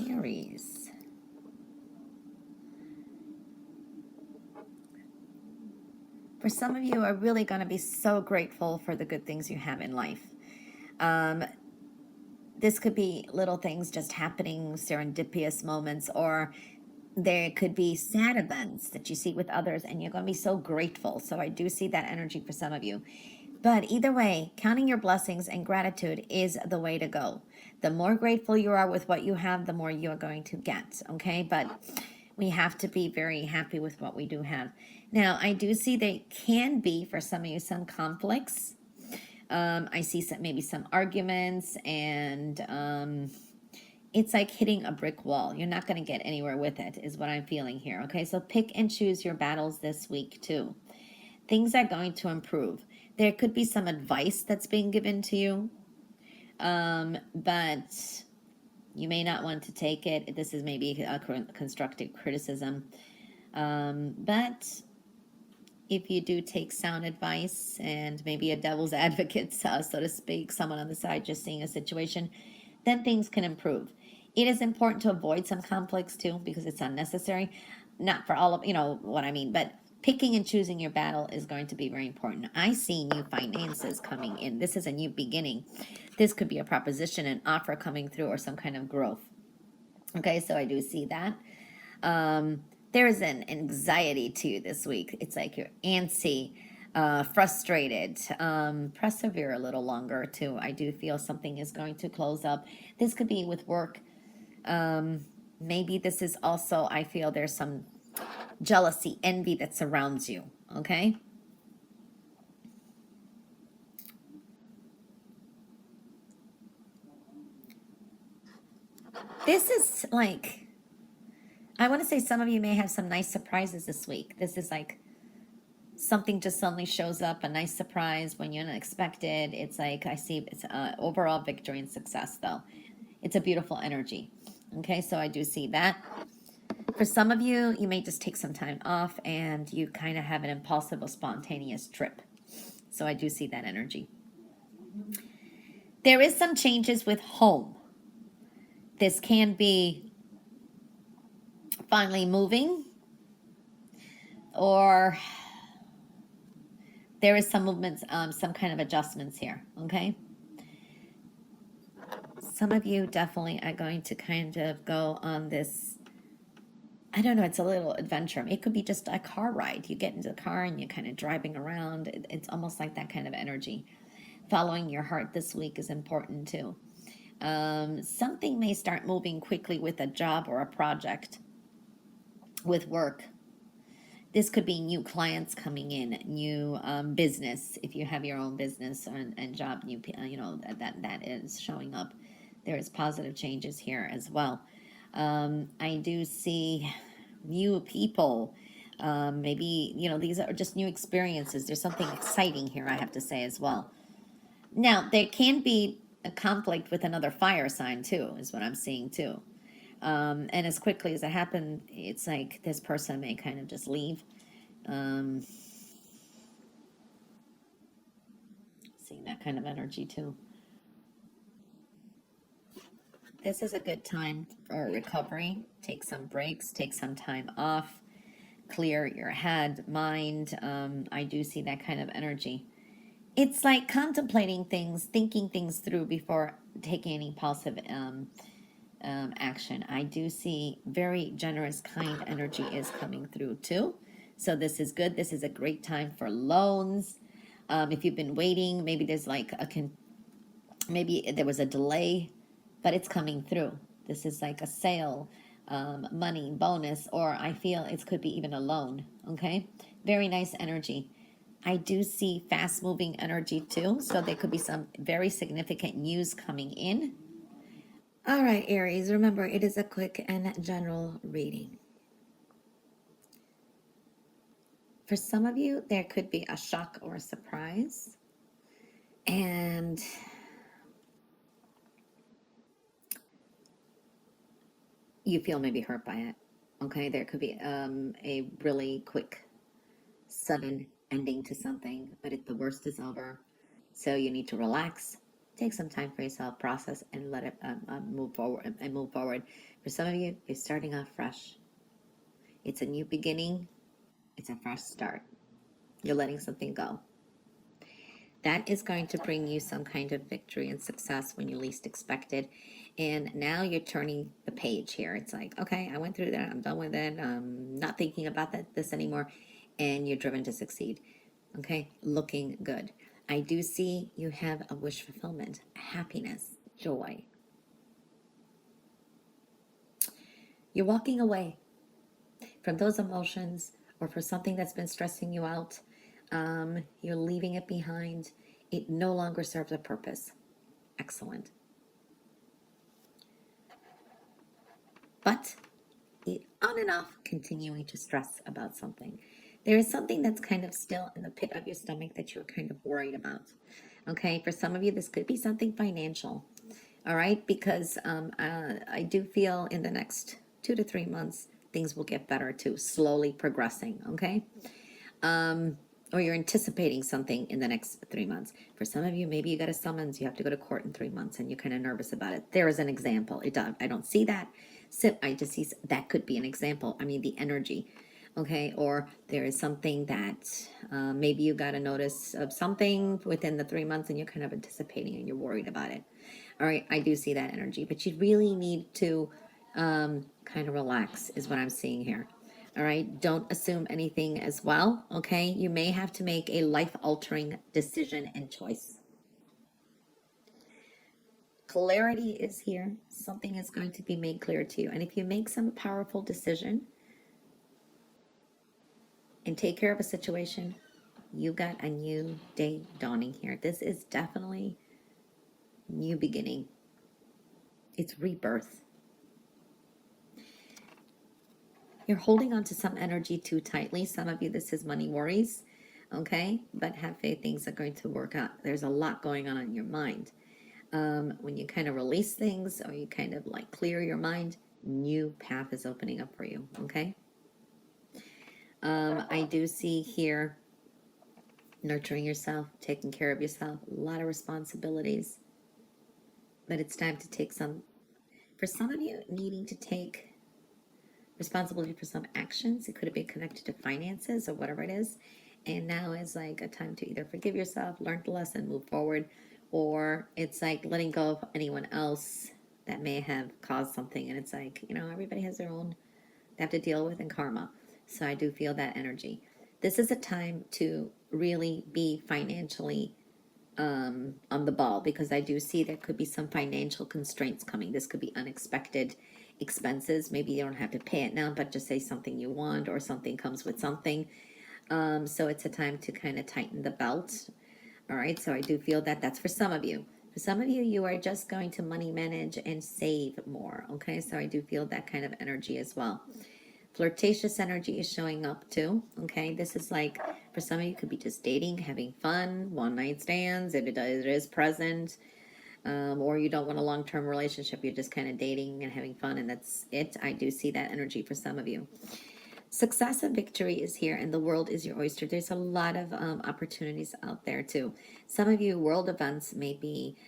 Aries. For some of you are really going to be so grateful for the good things you have in life. This could be little things just happening, serendipitous moments, or there could be sad events that you see with others, and you're going to be so grateful. So I do see that energy for some of you. But either way, counting your blessings and gratitude is the way to go. The more grateful you are with what you have, the more you are going to get, okay? But we have to be very happy with what we do have. Now, I do see there can be, for some of you, some conflicts. I see maybe some arguments, and it's like hitting a brick wall. You're not going to get anywhere with it, is what I'm feeling here, okay? So pick and choose your battles this week, too. Things are going to improve. There could be some advice that's being given to you, but you may not want to take it. This is maybe a constructive criticism. But if you do take sound advice and maybe a devil's advocate, so to speak, someone on the side just seeing a situation, then things can improve. It is important to avoid some conflicts too, because it's unnecessary. Not for all of, you know what I mean, but picking and choosing your battle is going to be very important. I see new finances coming in. This is a new beginning. This could be a proposition, an offer coming through, or some kind of growth. Okay, so I do see that. There is an anxiety to you this week. It's like you're antsy, frustrated. Persevere a little longer too. I do feel something is going to close up. This could be with work. Maybe this is also, I feel there's some jealousy, envy that surrounds you, okay? This is like, I want to say some of you may have some nice surprises this week. This is like something just suddenly shows up, a nice surprise when you're unexpected. It's like, I see it's overall victory and success though. It's a beautiful energy. Okay, so I do see that. For some of you, you may just take some time off and you kind of have an impulsive or spontaneous trip. So I do see that energy. There is some changes with home. This can be finally moving, or there is some movements, some kind of adjustments here, okay? Some of you definitely are going to kind of go on this, I don't know, it's a little adventure. It could be just a car ride. You get into the car and you're kind of driving around. It's almost like that kind of energy. Following your heart this week is important too. Something may start moving quickly with a job or a project, with work. This could be new clients coming in, new business, if you have your own business and job, new, you know, that is showing up. There is positive changes here as well. I do see new people. Maybe, you know, these are just new experiences. There's something exciting here, I have to say as well. Now, there can be a conflict with another fire sign too, is what I'm seeing too. And as quickly as it happened, it's like this person may kind of just leave. Seeing that kind of energy too. This is a good time for recovery. Take some breaks, take some time off, clear your head, mind. I do see that kind of energy. It's like contemplating things, thinking things through before taking any impulsive action. I do see very generous, kind energy is coming through too. So this is good. This is a great time for loans. If you've been waiting, maybe there's like maybe there was a delay, but it's coming through. This is like a sale, money, bonus, or I feel it could be even a loan, okay? Very nice energy. I do see fast-moving energy too, so there could be some very significant news coming in. All right, Aries, remember, it is a quick and general reading. For some of you, there could be a shock or a surprise, and you feel maybe hurt by it, okay? There could be a really quick, sudden ending to something, but if the worst is over, so you need to relax, Take some time for yourself, process, and let it move forward and move forward. For some of you, you're starting off fresh. It's a new beginning. It's a fresh start. You're letting something go. That is going to bring you some kind of victory and success when you least expect it. And now you're turning the page here. It's like, okay, I went through that. I'm done with it. I'm not thinking about this anymore. And you're driven to succeed. Okay, looking good. I do see you have a wish fulfillment, happiness, joy. You're walking away from those emotions or for something that's been stressing you out. You're leaving it behind. It no longer serves a purpose. Excellent. But on and off, continuing to stress about something. There is something that's kind of still in the pit of your stomach that you're kind of worried about. Okay, for some of you, this could be something financial. All right, because I do feel in the next 2 to 3 months, things will get better too, slowly progressing. Okay. Or you're anticipating something in the next 3 months. For some of you, maybe you got a summons, you have to go to court in 3 months and you're kind of nervous about it. There is an example. I don't see that. I just see that could be an example. I mean, the energy. Okay. Or there is something that maybe you got a notice of something within the 3 months and you're kind of anticipating and you're worried about it. All right. I do see that energy, but you really need to kind of relax, is what I'm seeing here. All right, don't assume anything as well, okay? You may have to make a life-altering decision and choice. Clarity is here. Something is going to be made clear to you. And if you make some powerful decision and take care of a situation, you got a new day dawning here. This is definitely new beginning. It's rebirth. You're holding on to some energy too tightly. Some of you, this is money worries, okay? But have faith, things are going to work out. There's a lot going on in your mind. When you kind of release things or you kind of like clear your mind, new path is opening up for you, okay? I do see here nurturing yourself, taking care of yourself, a lot of responsibilities. But it's time to take some, for some of you, needing to take responsibility for some actions. It could have been connected to finances or whatever it is. And now is like a time to either forgive yourself, learn the lesson, move forward, or it's like letting go of anyone else that may have caused something. And it's like, everybody has their own, they have to deal with in karma. So I do feel that energy. This is a time to really be financially on the ball, because I do see there could be some financial constraints coming. This could be unexpected expenses. Maybe you don't have to pay it now, but just say something you want or something comes with something. So it's a time to kind of tighten the belt. All right. So I do feel that that's for some of you. For some of you, you are just going to money manage and save more. Okay. So I do feel that kind of energy as well. Flirtatious energy is showing up too. Okay, this is like, for some of you, could be just dating, having fun, one night stands, if it is present, or you don't want a long-term relationship, you're just kind of dating and having fun, and that's it. I do see that energy for some of you. Success and victory is here, and the world is your oyster. There's a lot of opportunities out there too. Some of you, world events may be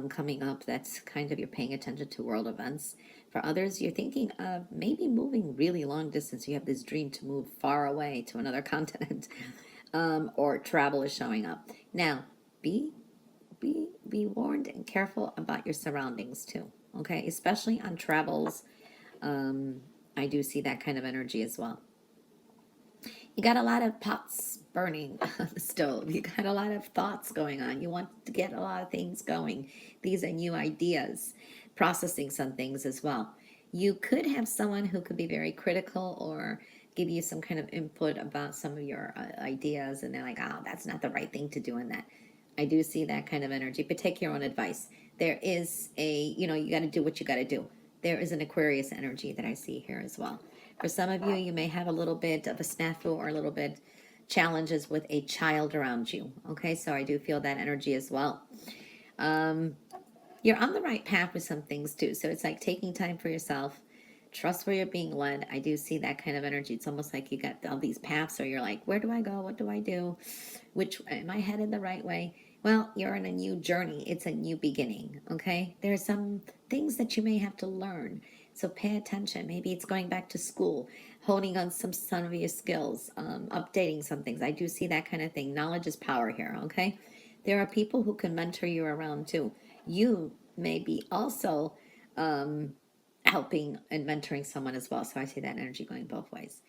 coming up. That's kind of, you're paying attention to world events. For others, you're thinking of maybe moving really long distance. You have this dream to move far away to another continent, or travel is showing up. Now, be warned and careful about your surroundings too. Okay, especially on travels. I do see that kind of energy as well. You got a lot of pots burning on the stove. You got a lot of thoughts going on. You want to get a lot of things going. These are new ideas, processing some things as well. You could have someone who could be very critical or give you some kind of input about some of your ideas, and they're like, oh, that's not the right thing to do in that. I do see that kind of energy, but take your own advice. There is you got to do what you got to do. There is an Aquarius energy that I see here as well. For some of you, you may have a little bit of a snafu or a little bit challenges with a child around you. Okay, so I do feel that energy as well. You're on the right path with some things too. So it's like taking time for yourself. Trust where you're being led. I do see that kind of energy. It's almost like you got all these paths, or you're like, where do I go? What do I do? Which, am I headed the right way? Well, you're on a new journey. It's a new beginning, okay? There are some things that you may have to learn. So pay attention. Maybe it's going back to school, honing on some of your skills, updating some things. I do see that kind of thing. Knowledge is power here, okay? There are people who can mentor you around too. You may be also helping and mentoring someone as well. So I see that energy going both ways.